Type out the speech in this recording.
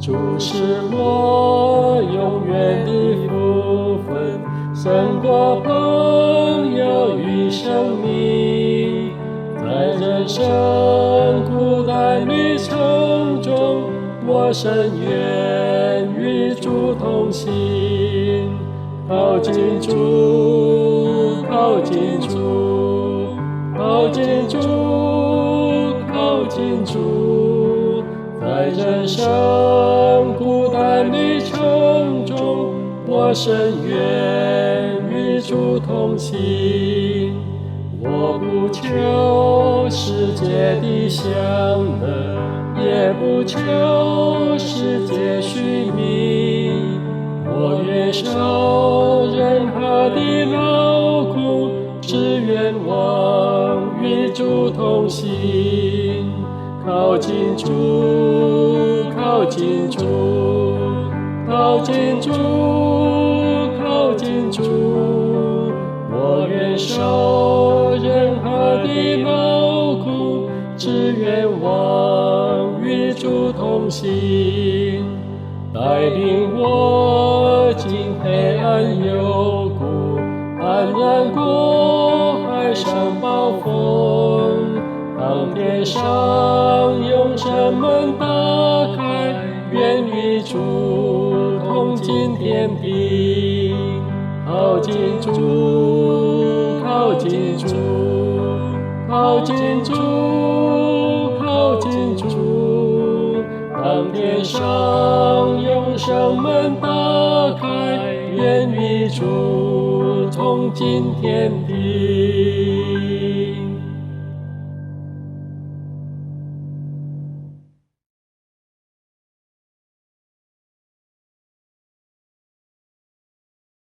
主是我永远的福分，胜过朋友与生命。在人生孤单旅程中，我深愿与主同行。靠近主，靠近主，靠近主，靠近主。在人生孤单旅程中，我深愿与主同行。我不求世界的享乐，也不求世界虚名。我愿受任何的劳苦，只愿望与主同行。靠近主，靠近主，靠近主，靠近主。我愿受任何的劳苦，只愿望与主同行。带领我经黑暗幽谷，安然过海上暴风。当天上永生门打开，愿与主同进天地。靠近主，靠近主，靠近主，靠近主。当天上永生门打开，愿与主同进天地。